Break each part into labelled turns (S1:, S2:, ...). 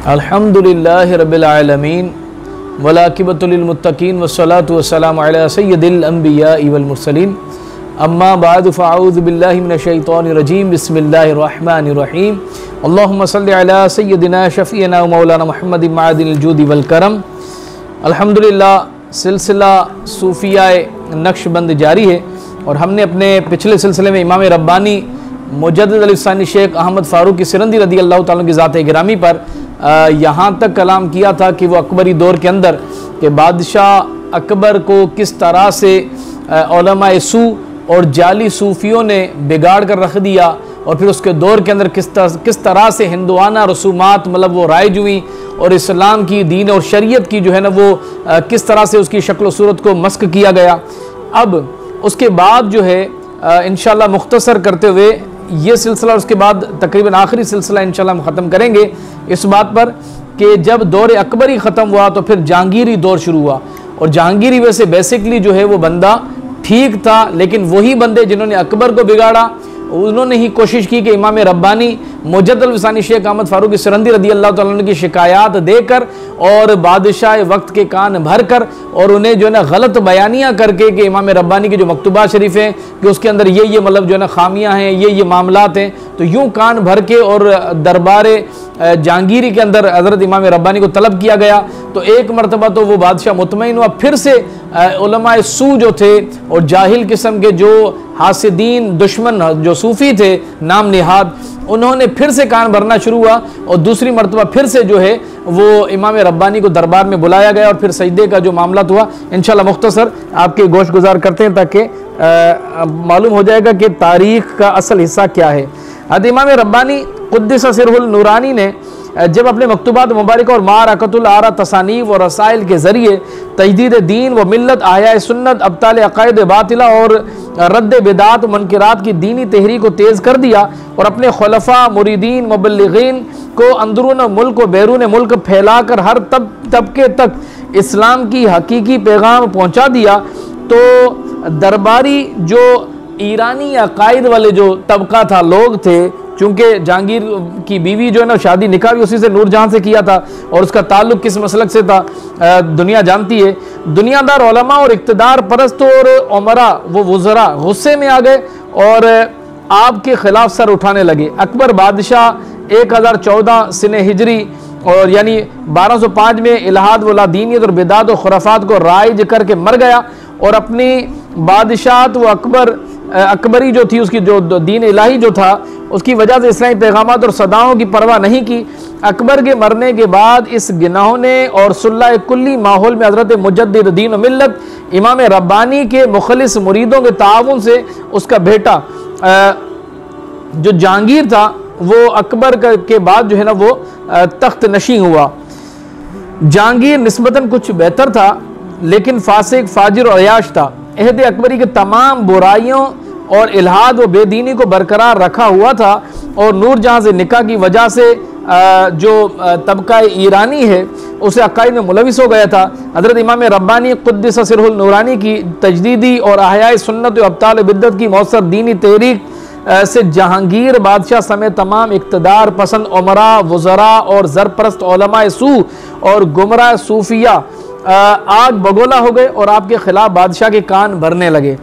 S1: अल्हम्दुलिल्लाहि रब्बिल आलमीन वलाकिबतुल लिल मुत्तकीन वस्सलातु वस्सलामु अला सय्यिदिल अंबियाइ वल मुरसलीन अम्मा बाद फ़अऊज़ु बिल्लाहि मिनश शैतानिर रजीम बिस्मिल्लाहिर रहमानिर रहीम अल्लाहुम्मा सल्लि अला सय्यिदिना शफ़ीना व मौलाना मुहम्मदिन मादिनिल जूदि वल करम। अल्हम्दुलिल्लाह सिलसिला सूफियाए नक्शबंद जारी है और हमने अपने पिछले सिलसिले में इमाम रब्बानी मुजद्दिद अल-सानी शेख अहमद फ़ारूक़ी सिरंदी रदी अल्लाह ताला की ज़ात गिरामी पर यहाँ तक कलाम किया था कि वो अकबरी दौर के अंदर कि बादशाह अकबर को किस तरह से उलमाए सू और जाली सूफ़ियों ने बिगाड़ कर रख दिया और फिर उसके दौर के अंदर किस तरह से हिंदुआना रसूमात मतलब वो राइज हुई और इस्लाम की दीन और शरीयत की जो है ना वो किस तरह से उसकी शक्ल सूरत को मस्क किया गया। अब उसके बाद जो है इंशाअल्लाह मुख्तसर करते हुए ये सिलसिला उसके बाद तकरीबन आखिरी सिलसिला इंशाअल्लाह हम ख़त्म करेंगे इस बात पर कि जब दौर अकबरी ख़त्म हुआ तो फिर जहांगीरी दौर शुरू हुआ। और जहांगीरी वैसे बेसिकली जो है वो बंदा ठीक था, लेकिन वही बंदे जिन्होंने अकबर को बिगाड़ा उन्होंने ही कोशिश की कि इमाम रब्बानी मुजद्दिद अल-सानी शेख अहमद फ़ारूक़ी सिरंदी रदी अल्लाह ताला अन्हु की शिकायत देकर और बादशाह वक्त के कान भर कर और उन्हें जो है ना गलत बयानियाँ करके कि इमाम रब्बानी के जो मकतूबात शरीफ हैं कि उसके अंदर ये मतलब जो है ना खामियाँ हैं, ये मामलात हैं, तो यूँ कान भर के और दरबार जहांगीरी के अंदर हज़रत इमाम रब्बानी को तलब किया गया। तो एक मरतबा तो वो बादशाह मुतमईन हुआ, फिर से उलमाए सू जो थे और जाहिल किस्म के जो हासिदीन दुश्मन जो सूफ़ी थे नाम निहाद, उन्होंने फिर से कान भरना शुरू हुआ और दूसरी मरतबा फिर से जो है वो इमाम रब्बानी को दरबार में बुलाया गया और फिर सजदे का जो मामला हुआ इंशाअल्लाह मुख्तसर आपके गोश गुजार करते हैं ताकि मालूम हो जाएगा कि तारीख़ का असल हिस्सा क्या है। हज़रत इमाम रब्बानी क़ुद्दिस सिरहुल नूरानी ने जब अपने मकतूबात मुबारक और मारकतुल आरा तसानीफ़ और रसाइल के ज़रिए तजदीद दीन व मिल्लत आया सुन्नत अब्ताल अक़ायद बातिला और रद्द बिदात मुनकिरात की दीनी तहरीक को तेज़ कर दिया और अपने खुलफा मुरीदीन मुबल्लिगीन को अंदरून मुल्क व बैरून मुल्क फैला कर हर तबके तक इस्लाम की हकीकी पैगाम पहुँचा दिया, तो दरबारी जो ईरानी अक़ायद वाले जो तबका था लोग थे, चूँकि जहांगीर की बीवी जो है ना शादी निकाह भी उसी से नूरजहां से किया था और उसका ताल्लुक़ किस मसलक से था दुनिया जानती है। दुनियादार उलमा और इक़्तिदार परस्त और उमरा वो वज़रा गुस्से में आ गए और आपके ख़िलाफ़ सर उठाने लगे। अकबर बादशाह 1014 सने हिजरी और यानी 1205 में इल्हाद व लादीनियत और बिदात और खुराफात को राइज करके मर गया और अपनी बादशाहत व अकबरी जो थी उसकी जो दीन इलाही जो था उसकी वजह से इस्लामी पैगामात और सदाओं की परवाह नहीं की। अकबर के मरने के बाद इस गिनाहोने और सुल्ह कुल्ली माहौल में हज़रत मुजद्दिद दीन व मिल्लत इमाम रब्बानी के मुखलिस मुरीदों के ताउन से उसका बेटा जो जहांगीर था वो अकबर के बाद जो है ना वो तख्त नशी हुआ। जहांगीर निस्बतन कुछ बेहतर था लेकिन फासिक फाजिर और अयाश था। अहद अकबरी के तमाम बुराइयों और इल्हाद व बेदीनी को बरकरार रखा हुआ था और नूरजहां से निकाह की वजह से जो तबका ईरानी है उसे अक़ायद में मुलविस हो गया था। हज़रत इमाम रब्बानी क़ुद्दिस सिरहुल नूरानी की तजदीदी और अहयाए सुन्नत व अब्ताल बिद्दत की मौसर दीनी तहरीक से जहांगीर बादशाह समेत तमाम इक़्तिदार पसंद उमरा वज़रा और ज़रपरस्त उलमाए सू और गुमराह सूफिया आग बगोला हो गए और आपके ख़िलाफ़ बादशाह के कान भरने लगे।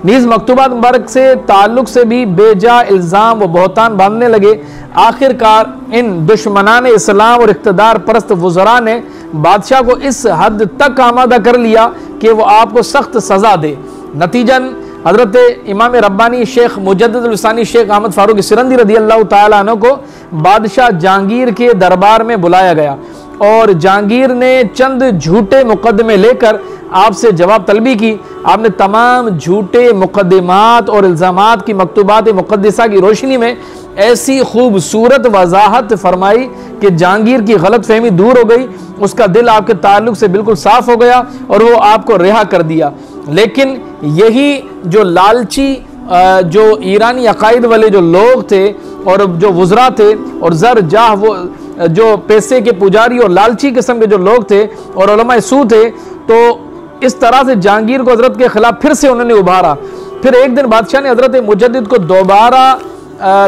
S1: नीज़ मकतूबात मुबारक से ताल्लुक़ से भी बेजा इल्ज़ाम व बहतान बांधने लगे। आखिरकार इन दुश्मनान इस्लाम और इक़्तिदार परस्त वज़रा ने बादशाह को इस हद तक आमादा कर लिया कि वो आपको सख्त सज़ा दे। नतीजन हज़रत इमाम रब्बानी शेख मुजद्दिद अल-सानी शेख अहमद फ़ारूक़ी सिरंदी रदी अल्लाह ताला अन्हु को बादशाह जहांगीर के दरबार में बुलाया गया और जहांगीर ने चंद झूठे मुकदमे लेकर आपसे जवाब तलबी की। आपने तमाम झूठे मुकदमात और इल्ज़ामात की मकतूबात मुक़द्दिसा की रोशनी में ऐसी खूबसूरत वजाहत फरमाई कि जहांगीर की गलत फहमी दूर हो गई, उसका दिल आपके ताल्लुक़ से बिल्कुल साफ़ हो गया और वो आपको रिहा कर दिया। लेकिन यही जो लालची जो ईरानी अक़ायद वाले जो लोग थे और जो वज़रा थे और ज़र जाह वो जो पैसे के पुजारी और लालची किस्म के जो लोग थे और उलमाए सू थे, तो इस तरह से जहांगीर को हज़रत के ख़िलाफ़ फिर से उन्होंने उभारा। फिर एक दिन बादशाह ने हज़रत मुजद्दिद को दोबारा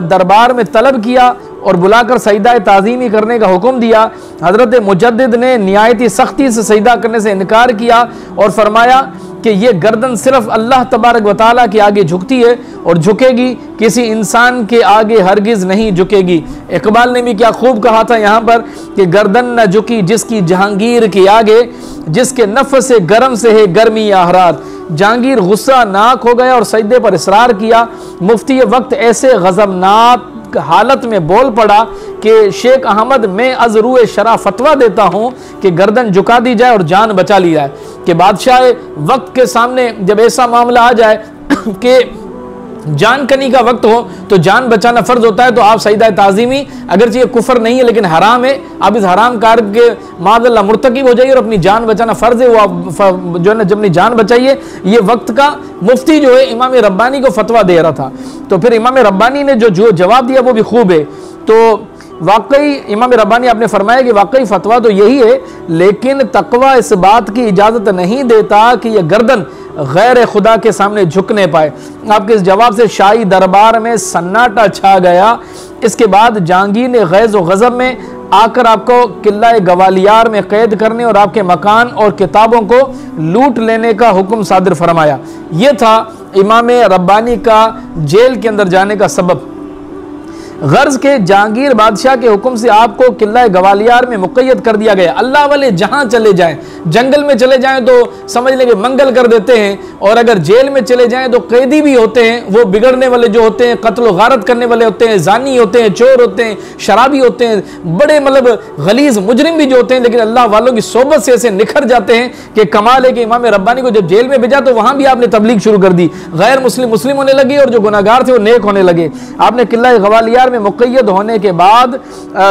S1: दरबार में तलब किया और बुलाकर सजदा ताज़ीमी करने का हुक्म दिया। हज़रत मुजद्दिद ने निहायती सख्ती से सजदा करने से इनकार किया और फरमाया कि ये गर्दन सिर्फ अल्लाह तबारक व तआला के आगे झुकती है और झुकेगी, किसी इंसान के आगे हरगिज़ नहीं झुकेगी। इकबाल ने भी क्या खूब कहा था यहाँ पर कि गर्दन न झुकी जिसकी जहांगीर के आगे, जिसके नफ्स से गर्म से है गर्मी आहरात। जहांगीर गुस्सा नाक हो गया और सजदे पर इसरार किया। मुफ्ती वक्त ऐसे गज़बनाक हालत में बोल पड़ा कि शेख अहमद, मैं अज़रूए शरा फतवा देता हूँ कि गर्दन झुका दी जाए और जान बचा ली जाए। कि बादशाह वक्त के सामने जब ऐसा मामला आ जाए कि जान कनी का वक्त हो तो जान बचाना फर्ज होता है, तो आप सजदा ताज़ीमी, अगरचे ये कुफर नहीं है लेकिन हराम है, आप इस हराम कार के मादल्ला मुर्तकिब हो जाइए और अपनी जान बचाना फर्ज है, वो आप जो है ना जब अपनी जान बचाइए। ये वक्त का मुफ्ती जो है इमाम रब्बानी को फतवा दे रहा था, तो फिर इमाम रब्बानी ने जो जवाब दिया वो भी खूब है। तो वाकई इमाम रब्बानी आपने फरमाया कि वाकई फतवा तो यही है, लेकिन तकवा इस बात की इजाज़त नहीं देता कि यह गर्दन गैर खुदा के सामने झुकने पाए। आपके इस जवाब से शाही दरबार में सन्नाटा छा गया। इसके बाद जहांगीर ने गैज़ व गज़ब में आकर आपको किला गवालियार में कैद करने और आपके मकान और किताबों को लूट लेने का हुक्म सादिर फरमाया। यह था इमाम रब्बानी का जेल के अंदर जाने का सबब। गर्ज के जहांगीर बादशाह के हुक्म से आपको किला गवालियार में मुक़य्यद कर दिया गया। अल्लाह वाले जहां चले जाएं, जंगल में चले जाएं तो समझ लेंगे मंगल कर देते हैं, और अगर जेल में चले जाएं तो कैदी भी होते हैं, वो बिगड़ने वाले जो होते हैं, कत्ल गारत करने वाले होते हैं, जानी होते हैं, चोर होते हैं, शराबी होते हैं, बड़े मतलब गलीज मुजरिम भी जो होते हैं, लेकिन अल्लाह वालों की सोबत से ऐसे निखर जाते हैं कि कमाल है कि इमाम रब्बानी को जब जेल में भेजा तो वहां भी आपने तबलीग शुरू कर दी। गैर मुस्लिम मुस्लिम होने लगे और जो गुनाहगार थे वो नेक होने लगे। आपने किला गवालियार में मुक़य्यद होने के बाद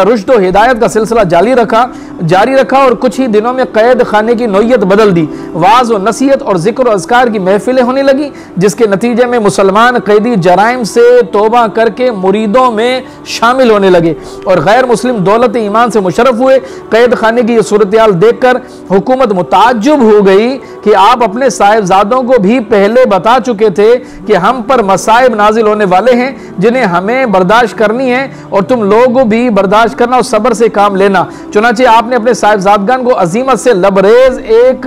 S1: रुश्द व हिदायत का सिलसिला जारी रखा और कुछ ही दिनों में कैद खाने की नौयत बदल दी। वाज व नसीहत और जिक्र व अज़कार की महफिलें होने लगी, जिसके नतीजे में मुसलमान कैदी जराइम से तौबा करके मुरीदों में शामिल होने लगे और गैर मुस्लिम दौलत ईमान से मुशर्रफ हुए। कैद खाने की यह सूरत हाल देखकर हुकूमत मुताज्जुब हो गई कि आप अपने साहिबजादों को भी पहले बता चुके थे कि हम पर मसाइब नाजिल होने वाले हैं जिन्हें हमें बर्दाश्त करनी है, और तुम लोगों भी बर्दाश्त करना और सब्र से काम लेना। चुनांचे आपने अपने साहिबजादगान को अजीमत से लबरेज एक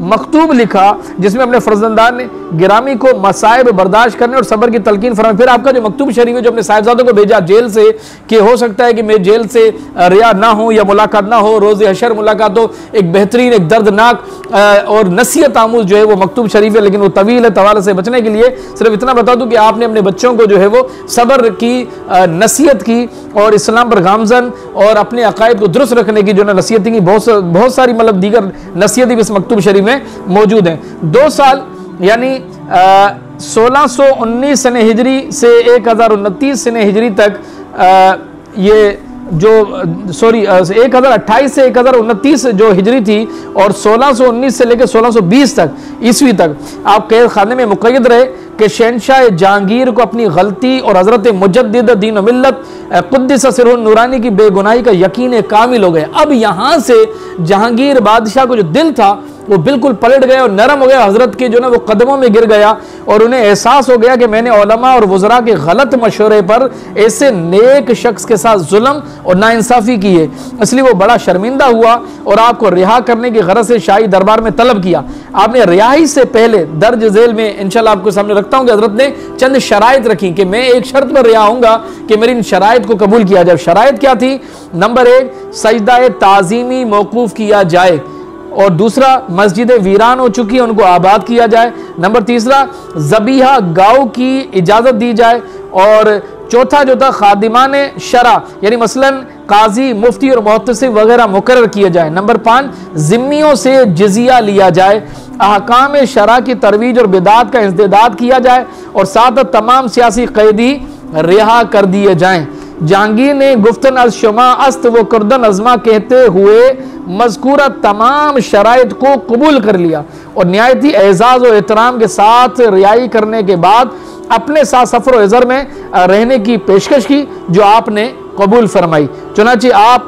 S1: मकतूब लिखा जिसमें अपने फर्जंदान गिरामी को मसाइब बर्दाश्त करने और सब्र की तलकीन फरमाई। फिर आपका जो मकतूब शरीफ है जो अपने साहिबजादों को भेजा जेल से, कि हो सकता है कि मैं जेल से रिया ना हो या मुलाकात ना हो, रोज़े हशर मुलाकात हो। एक बेहतरीन, एक दर्दनाक और नसीहत आमूज जो है वो मकतूब शरीफ है, लेकिन वो तवील है। तवाले से बचने के लिए सिर्फ इतना बता दूं कि आपने अपने बच्चों को जो है वो सब्र की नसीहत की और इस्लाम पर गामजन और अपने अकायद को दुरुस्त रखने की जो है नसीहतें की बहुत सारी मतलब दीगर नसीहतें भी इस मकतूब शरीफ में मौजूद हैं। 2 साल यानी 1619 सने हिजरी से 1029 सने हिजरी तक ये जो 1028 से 1029 जो हिजरी थी और 1619 से लेकर 1620 तक ईस्वी तक आप कैद खाने में मुक़य्यद रहे कि शहनशाह जहांगीर को अपनी गलती और हज़रत मुजद्दिद दीन व मिल्लत क़ुद्दिस सिर्रुहु नूरानी की बेगुनाही का यकीन कामिल हो गया। अब यहाँ से जहांगीर बादशाह को जो दिल था वो बिल्कुल पलट गया और नरम हो गया, हजरत के जो ना वो कदमों में गिर गया और उन्हें एहसास हो गया कि मैंने उलमा और वज़रा के गलत मशवरे पर ऐसे नेक शख्स के साथ जुल्म और नाइंसाफ़ी की है। इसलिए वो बड़ा शर्मिंदा हुआ और आपको रिहा करने की गरज से शाही दरबार में तलब किया। आपने रिहाई से पहले दर्ज झेल में इंशाल्लाह आपको सामने रखता हूँ कि हजरत ने चंद शराइत रखी कि मैं एक शर्त पर रिहा होऊंगा कि मेरी इन शराइत को कबूल किया जाए। शराइत क्या थी? नंबर 1, सजदा ताज़ीमी मौकूफ़ किया जाए, और दूसरा मस्जिद वीरान हो चुकी है उनको आबाद किया जाए। नंबर 3, ज़बीहा गाँव की इजाज़त दी जाए, और चौथा जो था खादिमान शरा यानी मसलन काजी, मुफ्ती और मुहतसिब वगैरह मुकर्रर किए जाए। नंबर 5, ज़िम्मियों से जिजिया लिया जाए, अहकाम शरा की तरवीज और बिदात का इंसदाद किया जाए, और साथ तमाम सियासी कैदी रिहा कर दिए जाएं। जहांगीर ने गुफ्तन अज शुमा अस्त व कुर्दन अजमा कहते हुए मज़कूरा तमाम शराइत को कबूल कर लिया और निहायती एजाज़ और एहतराम के साथ रिहाई करने के बाद अपने साथ सफ़र व हज़र में रहने की पेशकश की जो आपने कबूल फरमाई। चुनांचे आप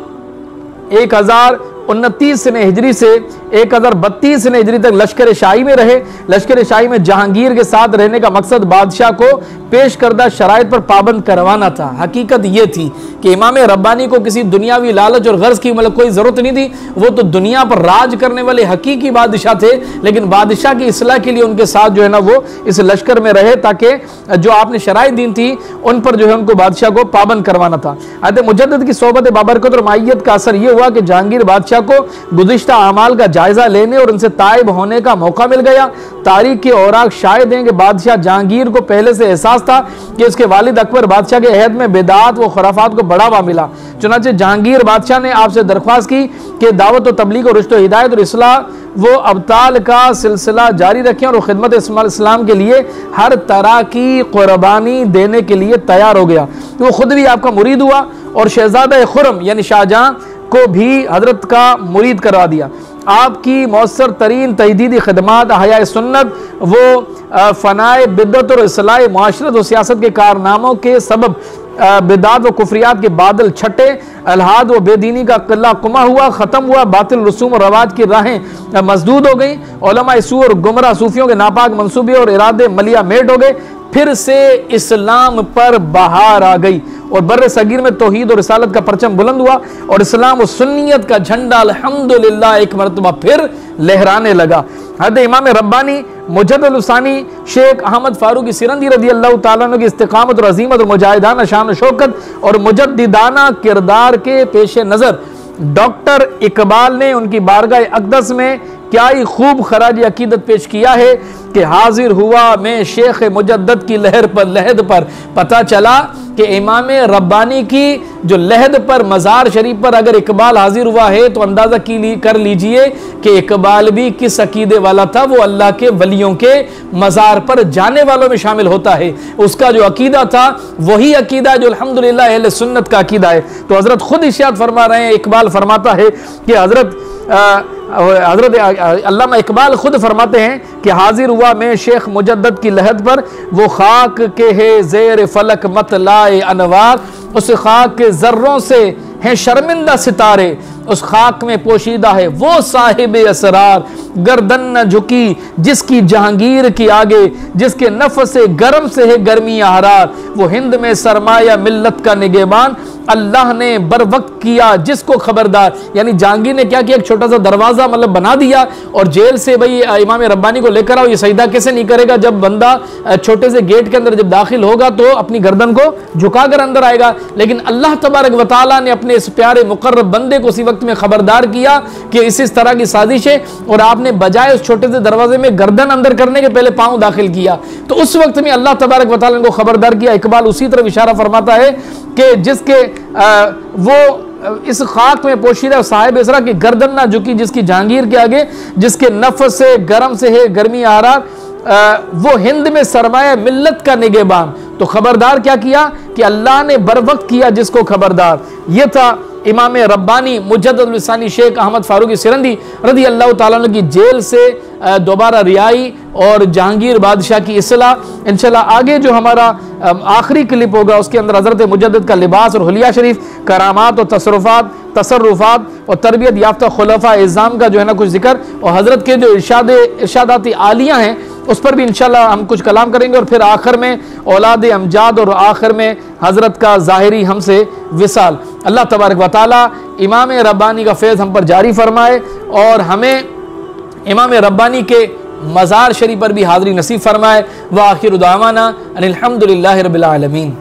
S1: 1029 हिजरी से 1032 हिजरी तक लश्कर शाही में रहे। लश्कर शाही में जहांगीर के साथ रहने का मकसद बादशाह को पेश करदा शराइत पर पाबंद करवाना था। हकीकत यह थी कि इमाम रब्बानी को किसी दुनियावी लालच और गर्ज की मतलब कोई जरूरत नहीं थी, वो तो दुनिया पर राज करने वाले हकीकी बादशाह थे, लेकिन बादशाह की इस्लाह के लिए उनके साथ जो है ना वो इस लश्कर में रहे, ताकि जो आपने शराइत दी थी उन पर जो है उनको बादशाह को पाबंद करवाना था। हज़रत मुजद्दिद की सोबत बाबरकत और माइयत का असर यह हुआ कि जहांगीर बादशाह को गुज़िश्ता अमाल का जायजा लेने और उनसे ताइब होने का मौका मिल गया। तारीख के औराक शायद हैं कि बादशाह जहांगीर को पहले से एहसास था कि उसके वालिद अकबर बादशाह के अहद में बिदात व खुराफात को बढ़ावा मिला। चुनांचे जहांगीर बादशाह ने आपसे दरख्वास्त की कि दावत व तबलीग और रुश्द व हिदायत और इस्लाह वो अब्ताल का सिलसिला जारी रखें और खिदमत इस्लाम के लिए हर तरह की कुर्बानी देने के लिए तैयार हो गया। तो वो खुद भी आपका मुरीद हुआ और शहजादा खुरम यानी शाहजहां को भी हजरत का मुरीद करवा दिया। आपकी मौसर तरीन तहदीदी खदमात, हया सुन्नत, वो फनाए बिद्दत और इस्लाह माशरत और सियासत के कारनामों के सबब बिदात व कुफरियात के बादल छटे, अलहाद व बेदीनी का किला कुमा हुआ, ख़त्म हुआ, बातिल रसूम और रवाज की राहें मजदूद हो गई, उलमा सू और गुमराह सूफियों के नापाक मंसूबे और इरादे मलिया मेट हो गए। फिर से इस्लाम पर बहार आ गई और बर्रे सगीर में तौहीद और रिसालत का परचम बुलंद हुआ और इस्लाम और सुन्नियत का झंडा अल्हम्दुलिल्लाह एक मरतबा फिर लहराने लगा। हज़रत इमाम रब्बानी मुजद्दिद लुसानी शेख अहमद फारूकी सिरंदी रज़ी अल्लाह तआला अन्हु की इस्तिकामत और अज़ीमत और मुजाहिदाना शान और शौकत और मुजद्दिदाना किरदार के पेश नज़र डॉक्टर इकबाल ने उनकी बारगाह अक़दस में क्या ही खूब खराज अकीदत पेश किया है कि हाजिर हुआ मैं शेख मुजद्दद की लहद पर पता चला कि इमाम रब्बानी की जो लहद पर मज़ार शरीफ पर अगर इकबाल हाजिर हुआ है तो अंदाज़ा कर लीजिए कि इकबाल भी किस अकीदे वाला था। वो अल्लाह के वलियों के मज़ार पर जाने वालों में शामिल होता है। उसका जो अकीदा था वही अकीदा जो अल्हम्दुलिल्लाह अहले सुन्नत का अकीदा है। तो हज़रत खुद इरशाद फरमा रहे हैं, इकबाल फरमाता है कि हज़रत अल्लामा इकबाल खुद फरमाते हैं कि हाजिर हुआ मैं शेख मुजद्दद की लहद पर, वो खाक के है ज़ेर फलक मतलाए अनवार, उस खाक के जर्रों से हैं शर्मिंदा सितारे, उस खाक में पोशीदा है वो साहिब असरार, गर्दन न झुकी जिसकी जहांगीर की आगे, जिसके नफ्स से गर्म से है गर्मी हरार, वो हिंद में सरमाया मिल्लत का निगहबान, अल्लाह ने बर वक्त किया जिसको खबरदार। यानी जहांगीर ने क्या किया, एक छोटा सा दरवाजा मतलब बना दिया और जेल से भाई इमाम रब्बानी को लेकर आओ। ये सजदा कैसे नहीं करेगा जब बंदा छोटे से गेट के अंदर जब दाखिल होगा तो अपनी गर्दन को झुकाकर अंदर आएगा, लेकिन अल्लाह तबारक व तआला ने अपने इस प्यारे मुकर्रब बंदे को उसी वक्त में खबरदार किया कि इस तरह की साजिश है, और आपने बजाय उस छोटे से दरवाजे में गर्दन अंदर करने के पहले पांव दाखिल किया। तो उस वक्त में अल्लाह तबारक व तआला ने को खबरदार किया। इकबाल उसी तरफ इशारा फरमाता है कि जिसके वो इस खाक में पोशीदा साहिब इसरा की गर्दन ना झुकी जिसकी जहांगीर के आगे, जिसके नफ्स से गर्म से है गर्मी आरार, वो हिंद में सरमाया मिल्लत का निगहबान। तो खबरदार क्या किया कि अल्लाह ने बर वक्त किया जिसको खबरदार। ये था इमाम रब्बानी मुजद्दिद लुसानी शेख अहमद फारूकी सिरंदी रज़ी अल्लाह तआला अन्हु की जेल से दोबारा रिहाई और जहांगीर बादशाह की इस्लाह। इंशाल्लाह आगे जो हमारा आखिरी क्लिप होगा उसके अंदर हज़रत मुजद्दिद का लिबास और हुलिया शरीफ, करामात और तसर्रुफात और तरबियत याफ्ता खुलफा इज़्ज़ाम का जो है ना कुछ जिक्र, और हज़रत के जो इरशादाती आलिया हैं उस पर भी इंशाल्लाह हम कुछ कलाम करेंगे, और फिर आखिर में औलाद अमजाद और आखिर में हज़रत का ज़ाहिरी हमसे विसाल। अल्लाह तबारक व तआला इमाम रब्बानी का फैज़ हम पर जारी फरमाए और हमें इमाम रब्बानी के मज़ार शरीफ पर भी हाज़री नसीब फरमाए। व आखिर दावाना अनिल हम्दुलिल्लाहि रब्बिल आलमीन।